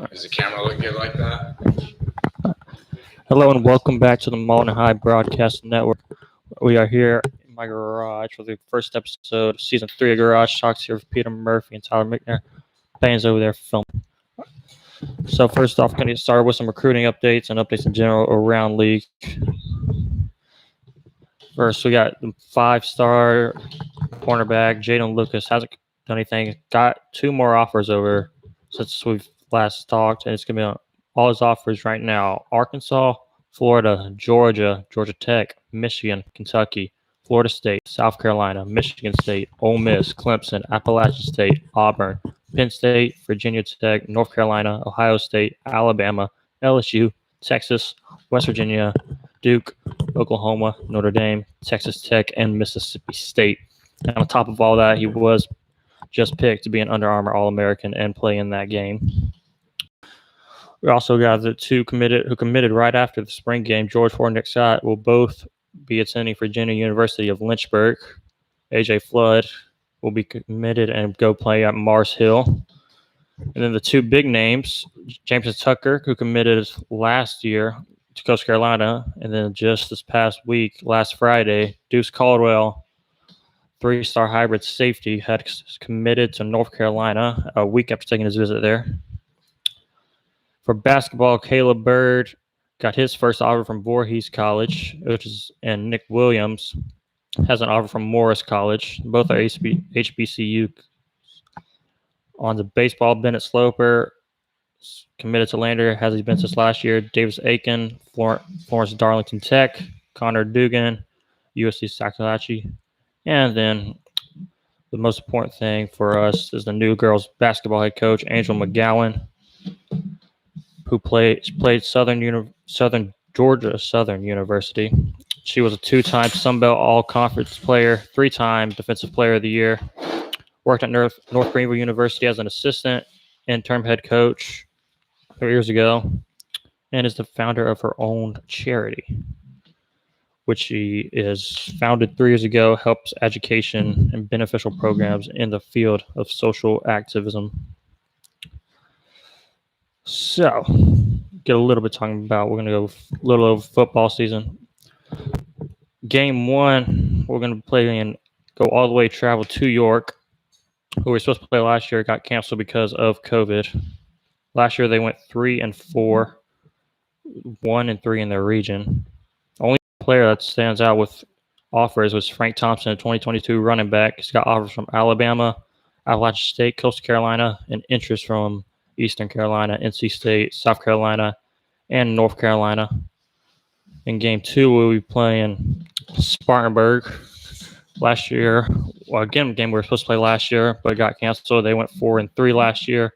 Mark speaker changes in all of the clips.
Speaker 1: Does the camera look good like that?
Speaker 2: Hello and welcome back to the Mauldin High Broadcast Network. We are here in my garage for the first episode of Season 3 of Garage Talks here with Peter Murphy and Tyler McNair. Payne's over there filming. So first off, going to get started with some recruiting updates and updates in general around league. First, we got the 5-star cornerback, Jaden Lucas. Hasn't done anything. Got 2 more offers over since we've last talked, and it's going to be on all his offers right now: Arkansas, Florida, Georgia, Georgia Tech, Michigan, Kentucky, Florida State, South Carolina, Michigan State, Ole Miss, Clemson, Appalachian State, Auburn, Penn State, Virginia Tech, North Carolina, Ohio State, Alabama, LSU, Texas, West Virginia, Duke, Oklahoma, Notre Dame, Texas Tech, and Mississippi State. And on top of all that, he was just picked to be an Under Armour All-American and play in that game. We also got the 2 who committed right after the spring game. George Ford and Nick Scott will both be attending Virginia University of Lynchburg. AJ Flood will be committed and go play at Mars Hill. And then the 2 big names, Jameson Tucker, who committed last year to Coastal Carolina, and then just this past week, last Friday, Deuce Caldwell, 3-star hybrid safety, had committed to North Carolina a week after taking his visit there. For basketball, Caleb Bird got his first offer from Voorhees College, and Nick Williams has an offer from Morris College. Both are HBCU. On the baseball, Bennett Sloper committed to Lander, has he been since last year. Davis Aiken, Florence Darlington Tech, Connor Dugan, USC Sacalachi. And then the most important thing for us is the new girls basketball head coach, Angel McGowan, who played Southern Georgia Southern University. She was a 2-time Sun Belt All-Conference player, 3-time Defensive Player of the Year. Worked at North Greenville University as an assistant interim head coach 3 years ago, and is the founder of her own charity, which she is founded 3 years ago, helps education and beneficial programs in the field of social activism. So, get a little bit talking about, we're going to go a little over football season. Game 1, we're going to play and go all the way travel to York, who we were supposed to play last year, got canceled because of COVID. Last year they went 3-4, 1-3 in their region. Only player that stands out with offers was Frank Thompson, a 2022 running back. He's got offers from Alabama, Appalachian State, Coastal Carolina, and interest from Eastern Carolina, NC State, South Carolina, and North Carolina. In game 2, we'll be playing Spartanburg. Last year, well, again, a game we were supposed to play last year, but it got canceled. They went 4-3 last year.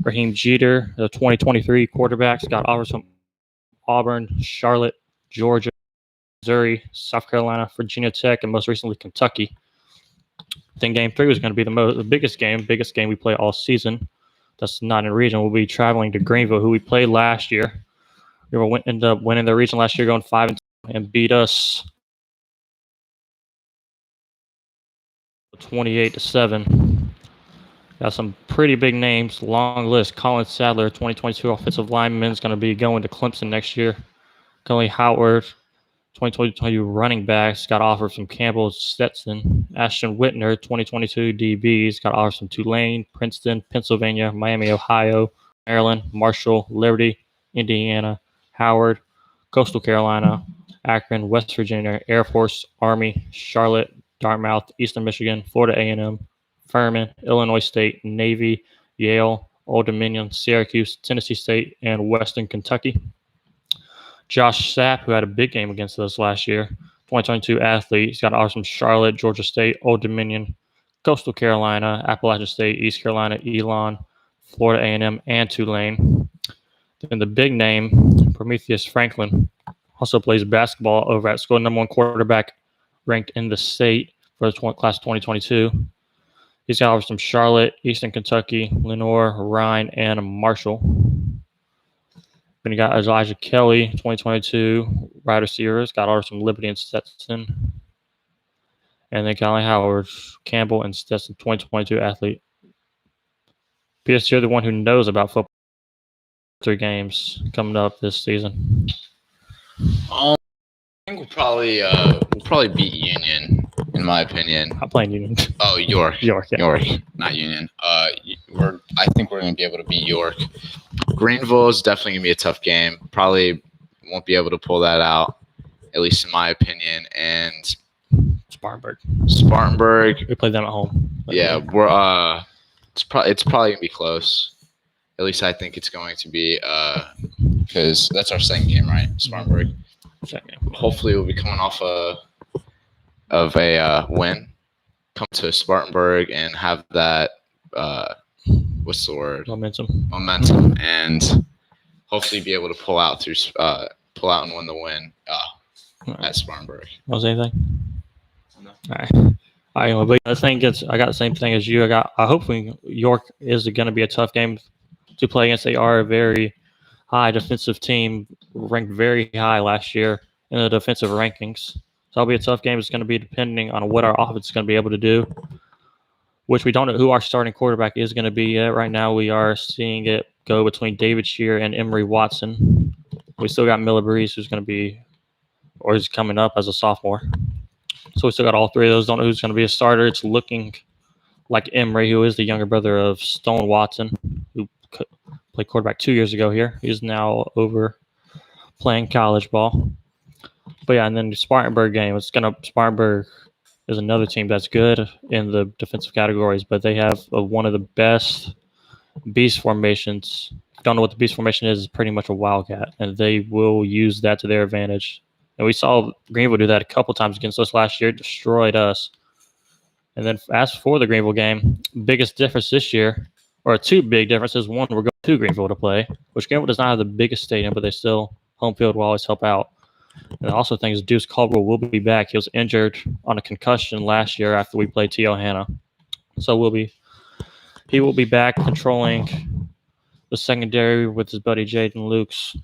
Speaker 2: Raheem Jeter, the 2023 quarterbacks, got offers from Auburn, Charlotte, Georgia, Missouri, South Carolina, Virginia Tech, and most recently Kentucky. Then game 3 was going to be the biggest game we play all season. That's not in region. We'll be traveling to Greenville, who we played last year. We ended up winning the region last year, going 5-2, and beat us 28-7. Got some pretty big names, long list. Colin Sadler, 2022 offensive lineman, is going to be going to Clemson next year. Kelly Howard, 2022 running backs, got offers from Campbell, Stetson. Ashton Whitner, 2022 DBs, got offers from Tulane, Princeton, Pennsylvania, Miami, Ohio, Maryland, Marshall, Liberty, Indiana, Howard, Coastal Carolina, Akron, West Virginia, Air Force, Army, Charlotte, Dartmouth, Eastern Michigan, Florida A&M, Furman, Illinois State, Navy, Yale, Old Dominion, Syracuse, Tennessee State, and Western Kentucky. Josh Sapp, who had a big game against us last year, 2022 athlete. He's got offers from Charlotte, Georgia State, Old Dominion, Coastal Carolina, Appalachian State, East Carolina, Elon, Florida A&M, and Tulane. Then the big name, Prometheus Franklin, also plays basketball over at school, number 1 quarterback ranked in the state for the class of 2022. He's got offers from Charlotte, Eastern Kentucky, Lenoir, Rhine, and Marshall. Then you got Elijah Kelly, 2022 wide receivers, got offers from Liberty and Stetson. And then Colin Howard, Campbell, and Stetson, 2022 athlete. Because you're the one who knows about football. 3 games coming up this season.
Speaker 1: I think we'll probably beat Union, in my opinion.
Speaker 2: I'm playing Union.
Speaker 1: Oh, York.
Speaker 2: York, yeah.
Speaker 1: York, not Union. I think we're gonna be able to beat York. Greenville is definitely gonna be a tough game. Probably won't be able to pull that out, at least in my opinion. And Spartanburg.
Speaker 2: We played them at home.
Speaker 1: Yeah, it's probably gonna be close. At least I think it's going to be, because that's our second game, right? Spartanburg.
Speaker 2: Second.
Speaker 1: Hopefully, we'll be coming off of a win, come to Spartanburg and have that what's the word? Momentum, and hopefully be able to pull out and win the win at Spartanburg.
Speaker 2: Was anything?
Speaker 1: No.
Speaker 2: All right. But I think I got the same thing as you. I hope York is going to be a tough game to play against. They are a very high defensive team, ranked very high last year in the defensive rankings. So it'll be a tough game. It's going to be depending on what our offense is going to be able to do, which we don't know who our starting quarterback is going to be yet. Right now, we are seeing it go between David Shear and Emery Watson. We still got Miller Breeze, who's going to be, or is coming up as a sophomore. So we still got all 3 of those. Don't know who's going to be a starter. It's looking like Emery, who is the younger brother of Stone Watson, who played quarterback 2 years ago here. He's now over playing college ball. But yeah, and then the Spartanburg game. Spartanburg is another team that's good in the defensive categories, but they have one of the best beast formations. If you don't know what the beast formation is, it's pretty much a wildcat, and they will use that to their advantage. And we saw Greenville do that a couple times against us last year, destroyed us. And then as for the Greenville game, biggest difference this year, or 2 big differences. One, we're going to Greenville to play, which Greenville does not have the biggest stadium, but they still, home field will always help out. And I also think Deuce Caldwell will be back. He was injured on a concussion last year after we played T.O. Hanna. So he will be back controlling the secondary with his buddy Jaden Lukes.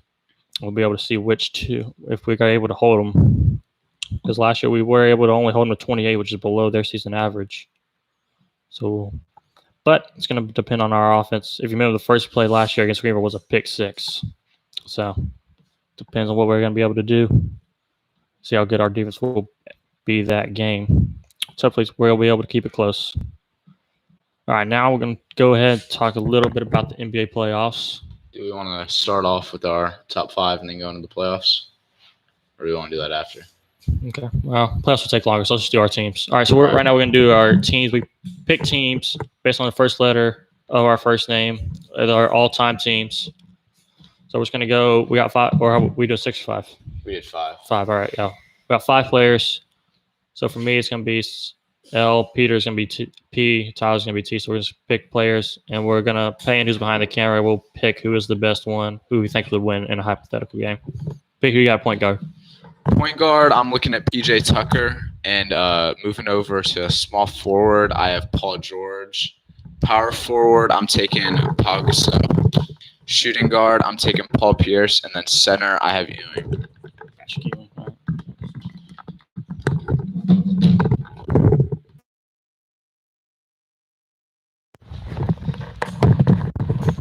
Speaker 2: We'll be able to see which 2, if we are able to hold them. Because last year we were able to only hold them to 28, which is below their season average. So, but it's going to depend on our offense. If you remember, the first play last year against Greenville was a pick 6. So, depends on what we're going to be able to do. See how good our defense will be that game. So, hopefully we'll be able to keep it close. All right, now we're going to go ahead and talk a little bit about the NBA playoffs.
Speaker 1: Do we want to start off with our top 5 and then go into the playoffs? Or do we want to do that after?
Speaker 2: Okay. Well, playoffs will take longer, so let's just do our teams. All right, so right now we're going to do our teams. We pick teams based on the first letter of our first name, our all-time teams. So we're just going to go. We got 5, or we do 6 or 5?
Speaker 1: We did 5.
Speaker 2: 5, all right, yeah. We got 5 players. So for me, it's going to be L, Peter's going to be P, Tyler's going to be T. So we're just pick players, and we're going to pay in who's behind the camera. We'll pick who is the best one, who we think would win in a hypothetical game. Pick who you got point guard.
Speaker 1: Point guard, I'm looking at PJ Tucker. And moving over to small forward, I have Paul George. Power forward, I'm taking Pau Gasol. Shooting guard, I'm taking Paul Pierce. And then center, I have Ewing.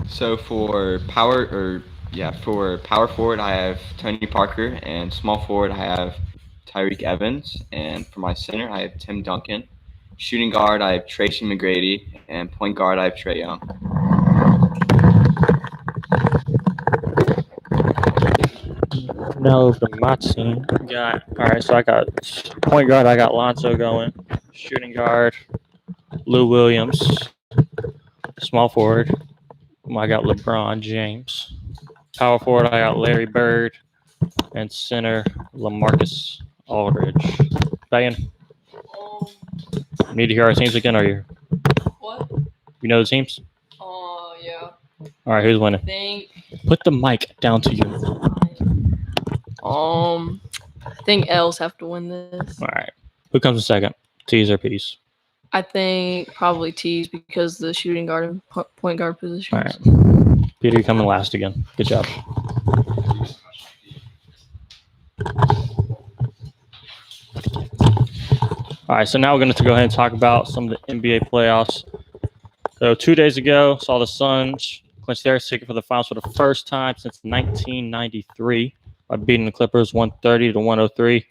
Speaker 3: So for power forward, I have Tony Parker, and small forward, I have Tyreek Evans, and for my center, I have Tim Duncan. Shooting guard, I have Tracy McGrady, and point guard, I have Trae Young.
Speaker 2: Now over to my team. All right, so I got point guard, I got Lonzo going. Shooting guard, Lou Williams. Small forward, I got LeBron James. Power forward, I got Larry Bird. And center, LaMarcus Aldridge. Diane, you need to hear our teams again, are you?
Speaker 4: What?
Speaker 2: You know the teams?
Speaker 4: Yeah.
Speaker 2: All right, who's winning? Put the mic down to you.
Speaker 4: I think L's have to win this.
Speaker 2: All right. Who comes in second? T's or P's?
Speaker 4: I think probably T's because the shooting guard and point guard positions.
Speaker 2: All right. Peter, you're coming last again. Good job. All right, so now we're going to go ahead and talk about some of the NBA playoffs. So 2 days ago, saw the Suns clinch their ticket for the finals for the first time since 1993 by beating the Clippers 130 to 103.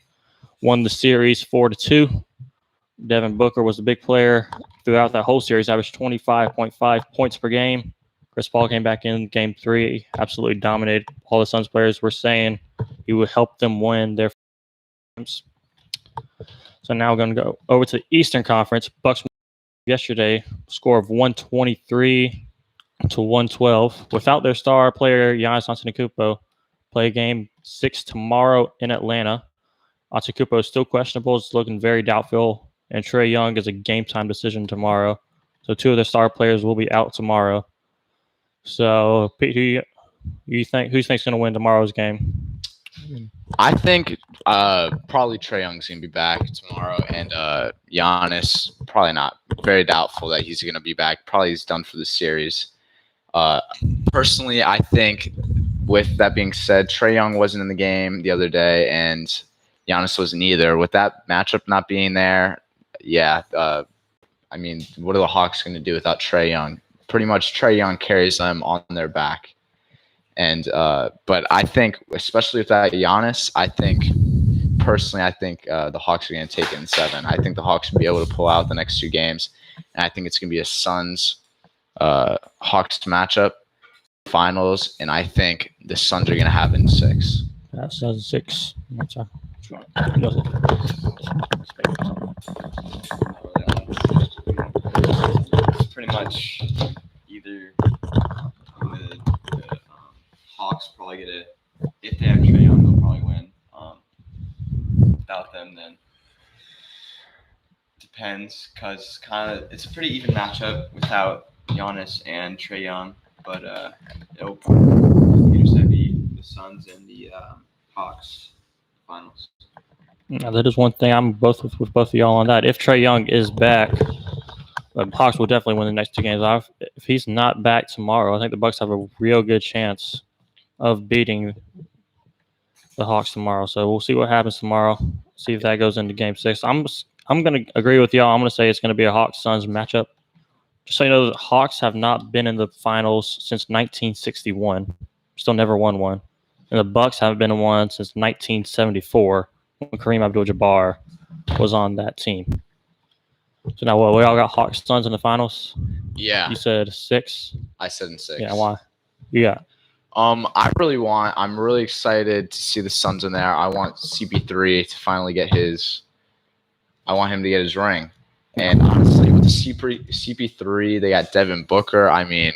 Speaker 2: Won the series 4-2. Devin Booker was the big player throughout that whole series, averaged 25.5 points per game. Chris Paul came back in game 3, absolutely dominated. All the Suns players were saying he would help them win their games. So now we're going to go over to the Eastern Conference. Bucks yesterday, score of 123 to 112. Without their star player, Giannis Antetokounmpo, play game 6 tomorrow in Atlanta. Antetokounmpo is still questionable. It's looking very doubtful. And Trae Young is a game-time decision tomorrow. So 2 of their star players will be out tomorrow. So, Pete, who you think going to win tomorrow's game?
Speaker 1: I think probably Trae Young's going to be back tomorrow, and Giannis, probably not. Very doubtful that he's going to be back. Probably he's done for the series. Personally, I think, with that being said, Trae Young wasn't in the game the other day, and Giannis wasn't either. With that matchup not being there, I mean, what are the Hawks going to do without Trae Young? Pretty much Trae Young carries them on their back. And but I think, especially with that Giannis, I think the Hawks are going to take it in 7. I think the Hawks will be able to pull out the next 2 games, and I think it's going to be a Suns Hawks matchup finals, and I think the Suns are going to have it in 6.
Speaker 2: That's 6.
Speaker 3: It's pretty much either the Hawks probably get it. If they have Trae Young, they'll probably win. Without them, then depends, because it's a pretty even matchup without Giannis and Trae Young. But it'll probably be the Suns and the Hawks finals.
Speaker 2: Now, that is one thing I'm with both of y'all on that. If Trae Young is back, the Hawks will definitely win the next 2 games. If he's not back tomorrow, I think the Bucks have a real good chance of beating the Hawks tomorrow. So we'll see what happens tomorrow. See if that goes into Game 6. I'm going to agree with y'all. I'm going to say it's going to be a Hawks-Suns matchup. Just so you know, the Hawks have not been in the finals since 1961. Still never won one. And the Bucks haven't been in one since 1974 when Kareem Abdul-Jabbar was on that team. So now we all got Hawks-Suns in the finals?
Speaker 1: Yeah.
Speaker 2: You said 6?
Speaker 1: I said in 6.
Speaker 2: Yeah, why? Yeah.
Speaker 1: I'm really excited to see the Suns in there. I want CP3 to finally get I want him to get his ring. And honestly, with the CP3, they got Devin Booker. I mean,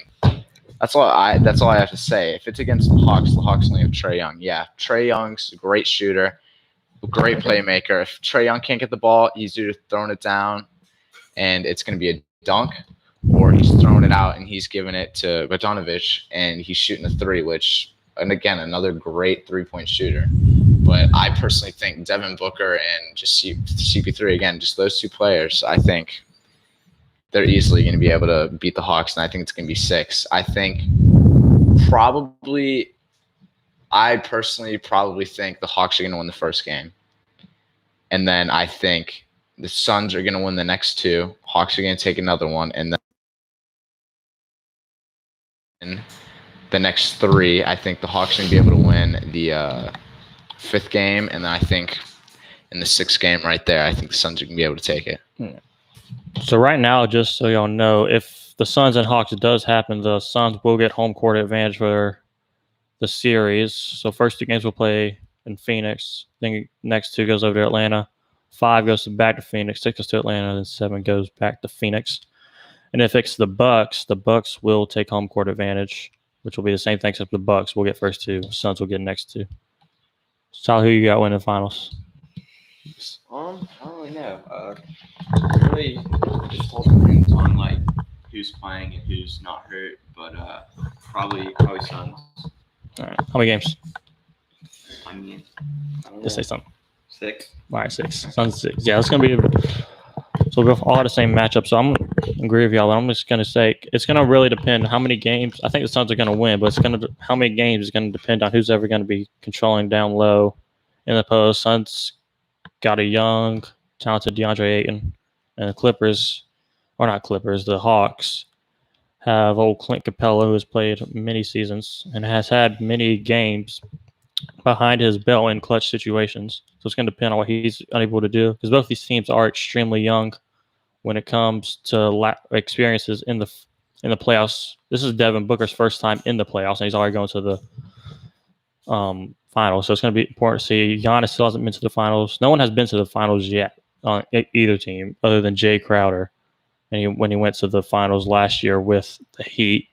Speaker 1: that's all I have to say. If it's against the Hawks only have Trae Young. Yeah, Trae Young's a great shooter, a great playmaker. If Trae Young can't get the ball, he's either throwing it down, and it's going to be a dunk, or he's throwing it out and he's giving it to Bogdanovic and he's shooting a 3, and again, another great 3-point shooter. But I personally think Devin Booker and just CP3, again, just those 2 players, I think they're easily going to be able to beat the Hawks, and I think it's going to be 6. I personally probably think the Hawks are going to win the first game. And then I think the Suns are going to win the next 2. Hawks are going to take another one, and then the next 3, I think the Hawks are going to be able to win the 5th game, and then I think in the 6th game right there, I think the Suns are going to be able to take it.
Speaker 2: So right now, just so y'all know, if the Suns and Hawks does happen, the Suns will get home court advantage for the series. So first 2 games we'll play in Phoenix. Then next 2 goes over to Atlanta. 5 goes back to Phoenix. 6 goes to Atlanta. Then 7 goes back to Phoenix. And if it's the Bucks will take home court advantage, which will be the same thing except the Bucks will get first 2. Suns will get next 2. So who you got winning the finals?
Speaker 3: I don't really know. Really, just all depends on who's playing and who's not hurt. But probably Suns.
Speaker 2: All right. How many games?
Speaker 3: I mean, I don't know.
Speaker 2: Just say something.
Speaker 3: 6.
Speaker 2: All right, 6. Suns 6. Yeah, it's gonna be. So we'll all the same matchup. So I'm gonna agree with y'all. I'm just gonna say it's gonna really depend on how many games. I think the Suns are gonna win, but how many games is gonna depend on who's ever gonna be controlling down low in the post. Suns got a young, talented DeAndre Ayton, and the Hawks have old Clint Capella, who has played many seasons and has had many games behind his belt in clutch situations. So it's going to depend on what he's unable to do, because both these teams are extremely young when it comes to experiences in the playoffs. This is Devin Booker's first time in the playoffs, and he's already going to the finals. So it's going to be important to see. Giannis still hasn't been to the finals. No one has been to the finals yet on either team other than Jay Crowder. And when he went to the finals last year with the Heat,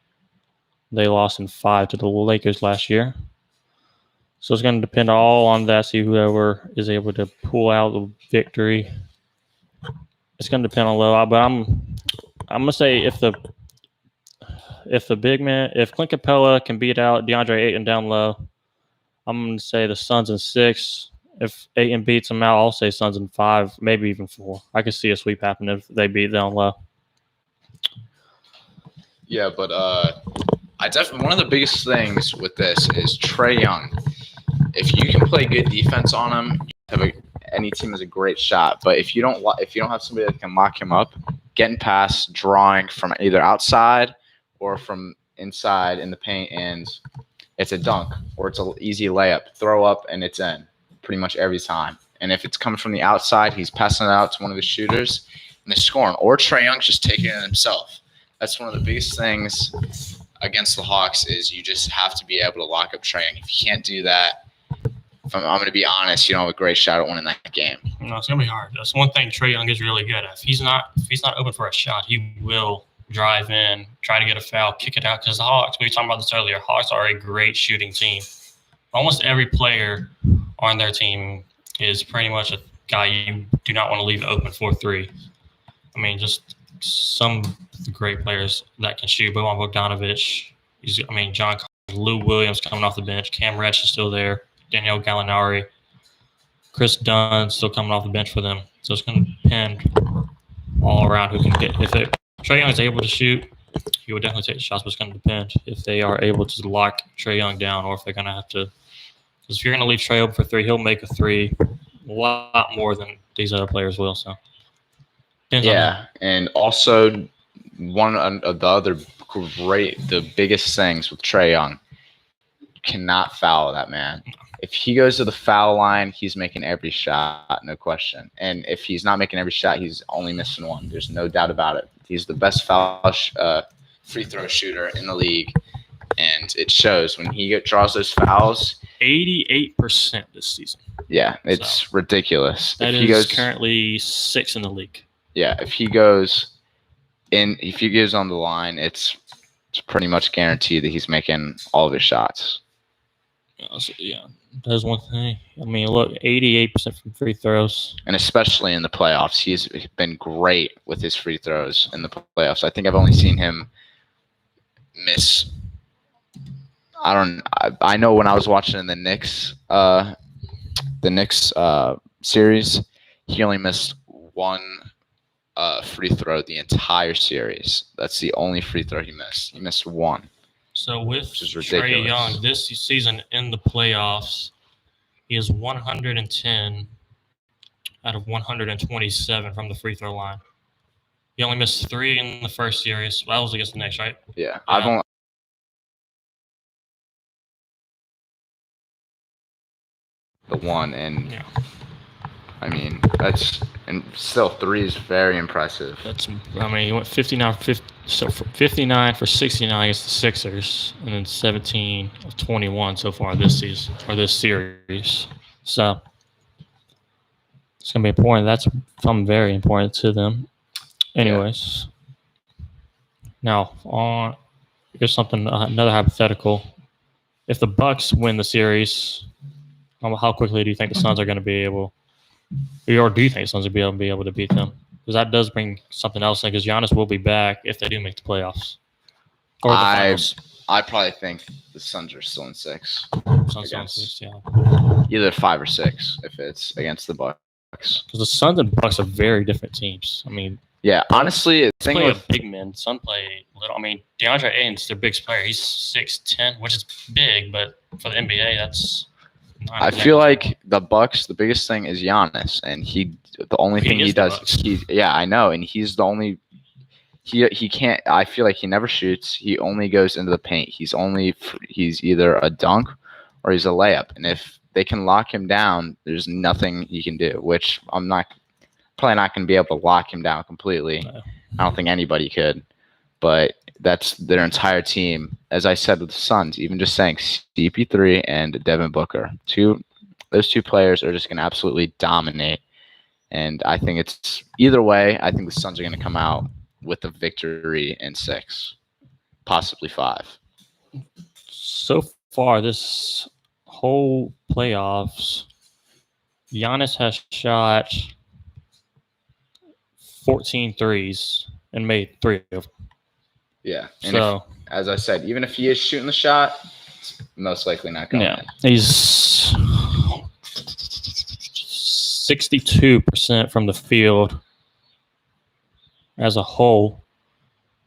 Speaker 2: they lost in 5 to the Lakers last year. So it's going to depend all on that. See whoever is able to pull out the victory. It's going to depend on low, but I'm going to say if the big man, if Clint Capella can beat out DeAndre Ayton down low, I'm going to say the Suns in 6. If Ayton beats them out, I'll say Suns in 5, maybe even 4. I could see a sweep happen if they beat down low.
Speaker 1: Yeah, but I definitely, one of the biggest things with this is Trae Young. If you can play good defense on him, any team has a great shot. But if you don't have somebody that can lock him up, getting past, drawing from either outside or from inside in the paint, and it's a dunk or it's an easy layup, throw up, and it's in pretty much every time. And if it's coming from the outside, he's passing it out to one of his shooters, and they're scoring. Or Trae Young's just taking it himself. That's one of the biggest things against the Hawks is you just have to be able to lock up Trae Young. If you can't do that, I'm going to be honest, you don't have a great shot at winning that game.
Speaker 5: No, it's going to be hard. That's one thing Trae Young is really good at. If he's not open for a shot, he will drive in, try to get a foul, kick it out. Because the Hawks, we were talking about this earlier, Hawks are a great shooting team. Almost every player on their team is pretty much a guy you do not want to leave open for 3. I mean, just some great players that can shoot. Bojan Bogdanovic, John Collins, Lou Williams coming off the bench, Cam Reddish is still there, Danielle Gallinari, Chris Dunn still coming off the bench for them. So it's going to depend all around who can get. If Trae Young is able to shoot, he would definitely take the shots, but it's going to depend if they are able to lock Trae Young down or if they're going to have to. Because if you're going to leave Trae open for 3, he'll make a 3 a lot more than these other players will. So.
Speaker 1: Yeah, and also one of the biggest things with Trae Young, cannot foul that man. If he goes to the foul line, he's making every shot, no question. And if he's not making every shot, he's only missing 1. There's no doubt about it. He's the best free throw shooter in the league, and it shows when he draws those fouls.
Speaker 5: 88% this season.
Speaker 1: Yeah, it's ridiculous.
Speaker 5: That is currently 6th in the league.
Speaker 1: Yeah, if he goes on the line, it's pretty much guaranteed that he's making all of his shots.
Speaker 2: Yeah, that's one thing. I mean, look, 88% from free throws.
Speaker 1: And especially in the playoffs, he's been great with his free throws in the playoffs. I think I've only seen him miss. I know when I was watching the Knicks series, he only missed 1 free throw the entire series. That's the only free throw he missed. He missed 1.
Speaker 5: So with Trae Young this season in the playoffs, he is 110 out of 127 from the free throw line. He only missed 3 in the first series. That was against the Knicks, right?
Speaker 1: Yeah. I've only the 1, and
Speaker 5: yeah.
Speaker 1: I mean, and still 3 is very impressive.
Speaker 5: He went 59 for 69 against the Sixers, and then 17 of 21 so far this season or this series. So it's gonna be important. That's something very important to them. Anyways, now here's another hypothetical. If the Bucks win the series, how quickly do you think the Suns are going to be able? Or do you think the Suns will be able to beat them? Because that does bring something else in, because Giannis will be back if they do make the playoffs. Or the finals.
Speaker 1: I probably think the Suns are still in 6.
Speaker 5: Suns in 6, yeah.
Speaker 1: Either 5 or 6 if it's against the Bucks.
Speaker 5: Because the Suns and Bucks are very different teams. I mean,
Speaker 1: yeah, honestly,
Speaker 5: they play a big men. Suns play little. I mean, DeAndre Ayton's their biggest player. He's 6'10", which is big, but for the NBA, that's.
Speaker 1: I feel like the Bucks, the biggest thing is Giannis, and the only thing he does, I know, and he's the only he can't. I feel like he never shoots. He only goes into the paint. He's either a dunk or he's a layup. And if they can lock him down, there's nothing he can do. Which I'm probably not going to be able to lock him down completely.
Speaker 2: No.
Speaker 1: I don't think anybody could. But that's their entire team. As I said with the Suns, even just saying CP3 and Devin Booker, those two players are just going to absolutely dominate. And I think it's either way. I think the Suns are going to come out with a victory in 6, possibly 5.
Speaker 2: So far, this whole playoffs, Giannis has shot 14 threes and made 3 of them.
Speaker 1: Yeah. And
Speaker 2: So,
Speaker 1: as I said, even if he is shooting the shot, it's most likely not going in.
Speaker 2: He's 62% from the field as a whole.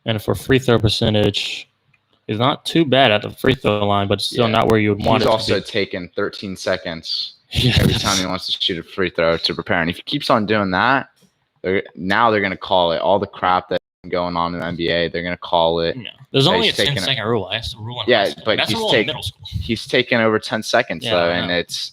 Speaker 2: And for free throw percentage, he's not too bad at the free throw line, but still not where you would want it to be.
Speaker 1: He's also taken 13 seconds every time he wants to shoot a free throw to prepare. And if he keeps on doing that, they're going to call it. All the crap that's going on in the NBA, they're going to call it.
Speaker 5: No. There's only a 10-second rule. That's the rule in high school.
Speaker 1: But
Speaker 5: that's the rule in middle school.
Speaker 1: He's taken over 10 seconds, though, and it's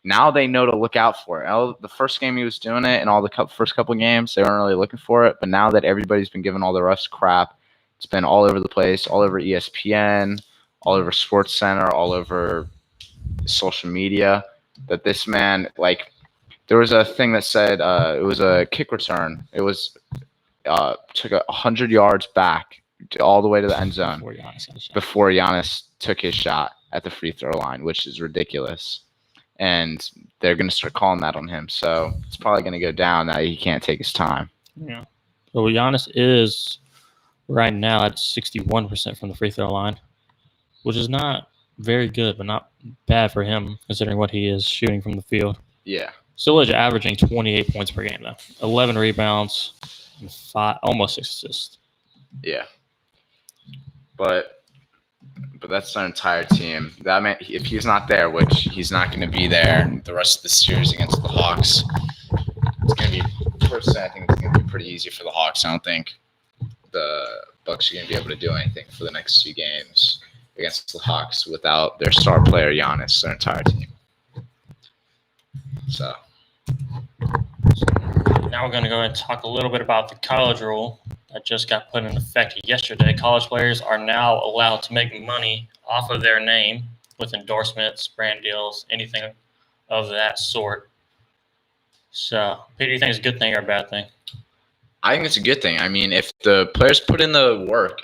Speaker 1: now they know to look out for it. The first game he was doing it, and all the first couple of games, they weren't really looking for it. But now that everybody's been giving all the refs crap, it's been all over the place, all over ESPN, all over SportsCenter, all over social media, that this man, like, there was a thing that said it was a kick return. It was took 100 yards back all the way to the end zone before Giannis took his shot at the free throw line, which is ridiculous. And they're going to start calling that on him. So it's probably going to go down that he can't take his time.
Speaker 2: Yeah. So Giannis is right now at 61% from the free throw line, which is not very good, but not bad for him considering what he is shooting from the field.
Speaker 1: Yeah.
Speaker 2: Still is averaging 28 points per game, though. 11 rebounds, and almost 6 assists.
Speaker 1: Yeah. But that's their entire team. That man, if he's not there, which he's not going to be there the rest of the series against the Hawks, it's going to be, personally, I think it's going to be pretty easy for the Hawks. I don't think the Bucks are going to be able to do anything for the next 2 games against the Hawks without their star player, Giannis, their entire team. So
Speaker 5: now we're going to go and talk a little bit about the college rule that just got put in effect yesterday. College players are now allowed to make money off of their name with endorsements, brand deals, anything of that sort. So, Peter, do you think it's a good thing or a bad thing?
Speaker 1: I think it's a good thing. I mean, if the players put in the work,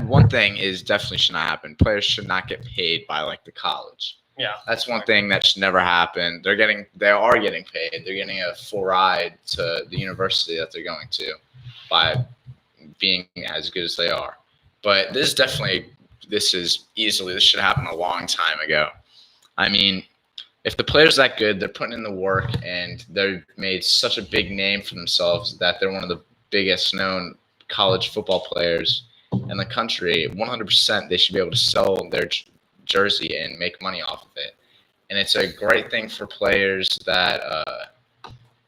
Speaker 1: one thing is definitely should not happen. Players should not get paid by like the college.
Speaker 5: Yeah,
Speaker 1: that's one thing that should never happen. They are getting paid. They're getting a full ride to the university that they're going to by being as good as they are. But this should happen a long time ago. I mean, if the player's that good, they're putting in the work and they've made such a big name for themselves that they're one of the biggest known college football players in the country, 100% they should be able to sell their jersey and make money off of it. And it's a great thing for players that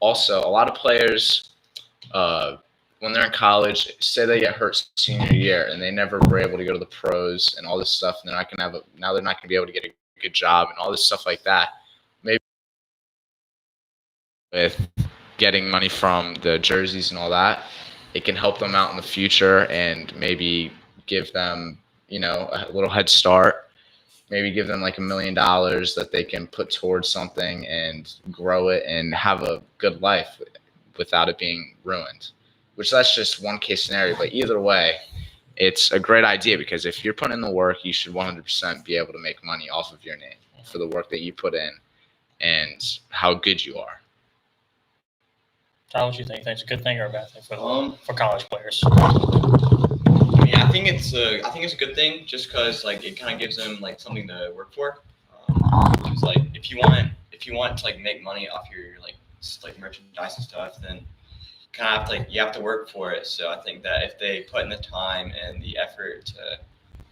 Speaker 1: also a lot of players when they're in college, say they get hurt senior year and they never were able to go to the pros and all this stuff, and now they're not going to be able to get a good job and all this stuff like that. Maybe with getting money from the jerseys and all that, it can help them out in the future and maybe give them, a little head start. Maybe give them like $1 million that they can put towards something and grow it and have a good life without it being ruined. Which that's just one case scenario, but either way, it's a great idea because if you're putting in the work, you should 100% be able to make money off of your name for the work that you put in and how good you are.
Speaker 5: Tyler, what do you think? Think it's a good thing or a bad thing for college players?
Speaker 3: I mean, I think it's a good thing just because like it kind of gives them like something to work for. Because like if you want to like make money off your like merchandise and stuff, then kind of you have to work for it. So I think that if they put in the time and the effort to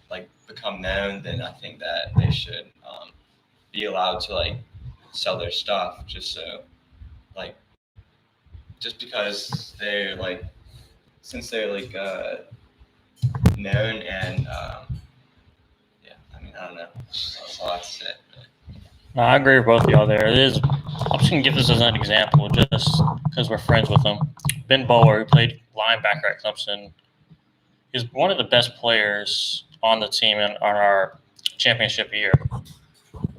Speaker 3: like become known, then I think that they should be allowed to like sell their stuff just because they're like since they're like known and yeah, I mean, I don't know. That's all I have to say.
Speaker 5: No, I agree with both of y'all there. It is. I'm just gonna give this as an example, just because we're friends with him. Ben Bowler, who played linebacker at Clemson, he's one of the best players on the team on our championship year.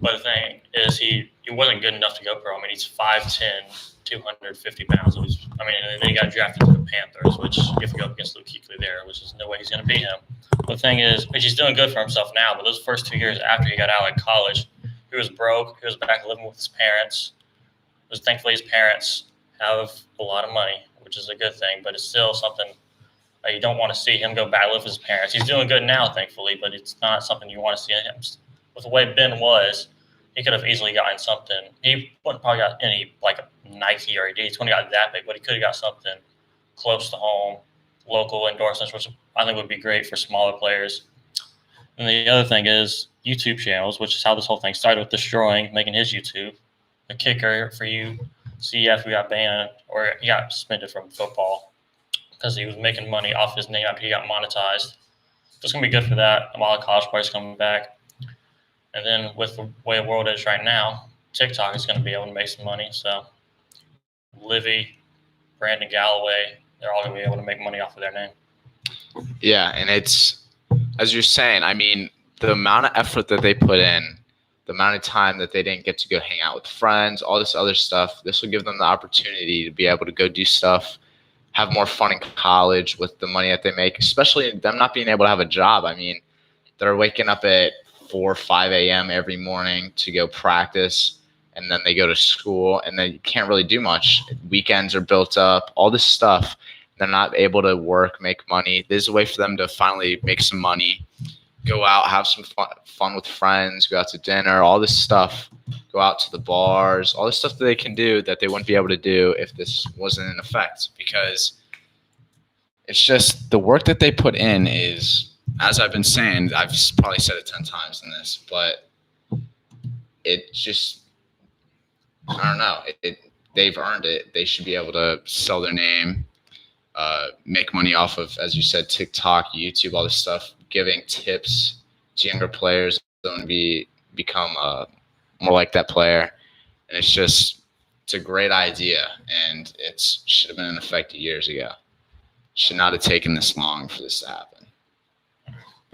Speaker 5: But the thing is, he wasn't good enough to go pro. I mean, he's 5'10", 250 pounds. So and then he got drafted to the Panthers, which you have to go up against Luke Kuechly there, which is no way he's going to beat him. But the thing is, he's doing good for himself now. But those first 2 years after he got out of college, he was broke. He was back living with his parents. Thankfully, his parents have a lot of money, which is a good thing. But it's still something you don't want to see him go back live with his parents. He's doing good now, thankfully, but it's not something you want to see him. With the way Ben was, he could have easily gotten something. He wouldn't probably got any like a Nike or Adidas when he got that big, but he could have got something close to home, local endorsements, which I think would be great for smaller players. And the other thing is YouTube channels, which is how this whole thing started with Destroying, making his YouTube. The kicker for you, CF, who got banned or he got suspended from football because he was making money off his name after he got monetized. So it's going to be good for that. A lot of college players coming back. And then with the way the world is right now, TikTok is going to be able to make some money. So Livy, Brandon Galloway, they're all going to be able to make money off of their name.
Speaker 1: Yeah, and it's, as you're saying, I mean, the amount of effort that they put in, the amount of time that they didn't get to go hang out with friends, all this other stuff, this will give them the opportunity to be able to go do stuff, have more fun in college with the money that they make, especially them not being able to have a job. I mean, they're waking up at 4 or 5 a.m. every morning to go practice, and then they go to school, and then you can't really do much. Weekends are built up, all this stuff. They're not able to work, make money. This is a way for them to finally make some money, go out, have some fun with friends, go out to dinner, all this stuff, go out to the bars, all this stuff that they can do that they wouldn't be able to do if this wasn't in effect. Because it's just the work that they put in is, as I've been saying, I've probably said it 10 times in this, but it just, I don't know. They've earned it. They should be able to sell their name, make money off of, as you said, TikTok, YouTube, all this stuff, giving tips to younger players to become more like that player. And it's a great idea, and it should have been in effect years ago. Should not have taken this long for this to happen.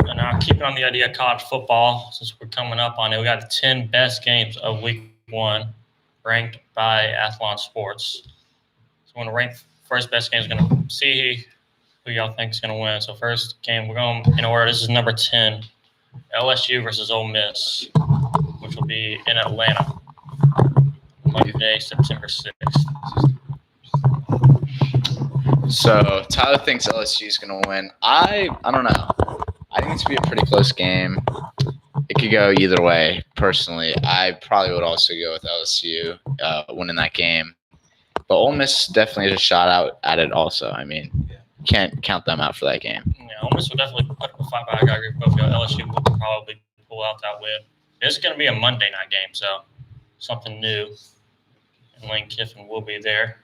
Speaker 5: And now, keeping on the idea of college football, since we're coming up on it, we got the 10 best games of Week 1 ranked by Athlon Sports. So we're going to rank first best games. We're going to see who y'all think is going to win. So first game, we're going in order. This is number 10, LSU versus Ole Miss, which will be in Atlanta, Monday, September 6th.
Speaker 1: So Tyler thinks LSU is going to win. I don't know. I think it's going to be a pretty close game. It could go either way, personally. I probably would also go with LSU winning that game. But Ole Miss definitely has a shot out at it also. I mean, can't count them out for that game.
Speaker 5: Yeah, Ole Miss will definitely put up a fight, but I got to agree with both of y'all. LSU will probably pull out that win. It's going to be a Monday night game, so something new. And Lane Kiffin will be there.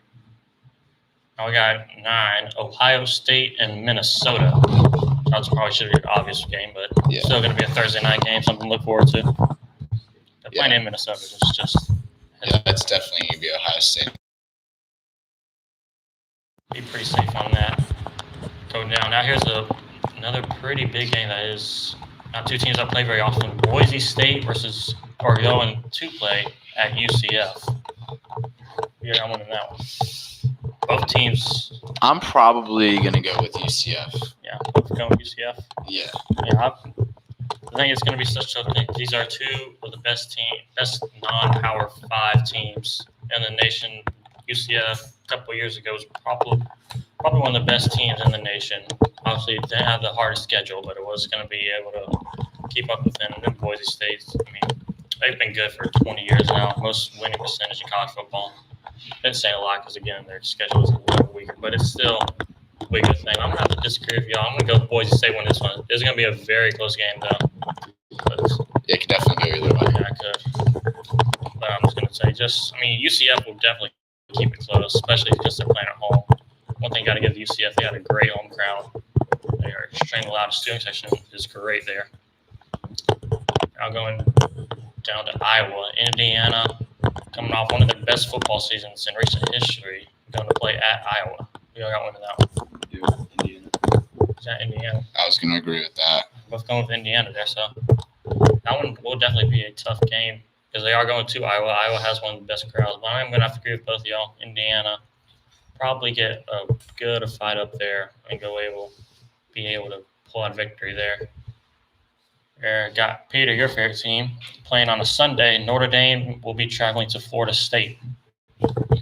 Speaker 5: Now we got 9, Ohio State and Minnesota. That probably should be an obvious game, but still going to be a Thursday night game, something to look forward to. They're playing in Minnesota.
Speaker 1: It's definitely going to be Ohio State.
Speaker 5: Be pretty safe on that. Go down. Now here's another pretty big game that is not two teams I play very often. Boise State versus going to play at UCF. Yeah, I'm winning that one. Both teams.
Speaker 1: I'm probably going to go with UCF.
Speaker 5: Yeah, both going with UCF.
Speaker 1: Yeah.
Speaker 5: I think it's going to be such a thing. These are two of the best non-Power 5 teams in the nation. UCF a couple of years ago was probably one of the best teams in the nation. Obviously, they didn't have the hardest schedule, but it was going to be able to keep up with them. And then Boise State, I mean, they've been good for 20 years now. Most winning percentage in college football. Didn't say a lot because, again, their schedule is a little weaker, but it's still a big good thing. I'm going to have to disagree with y'all. I'm going to go with Boise State win this one. It's going to be a very close game, though.
Speaker 1: It could definitely go either way.
Speaker 5: Yeah, I could. But I'm just going to say UCF will definitely keep it close, especially because they're playing at home. one thing you got to give the UCF, they had a great home crowd. They are extremely loud. The student section is great there. Now going down to Iowa, Indiana, coming off one of their best football seasons in recent history, going to play at Iowa. We all got one of that one.
Speaker 3: Yeah, Indiana.
Speaker 5: Is that Indiana?
Speaker 1: I was going to agree with that.
Speaker 5: Both going with Indiana there, so that one will definitely be a tough game because they are going to Iowa. Iowa has one of the best crowds, but I'm going to have to agree with both of y'all. Indiana probably get a good fight up there and be able to pull out a victory there. Got Peter, your favorite team, playing on a Sunday. Notre Dame will be traveling to Florida State.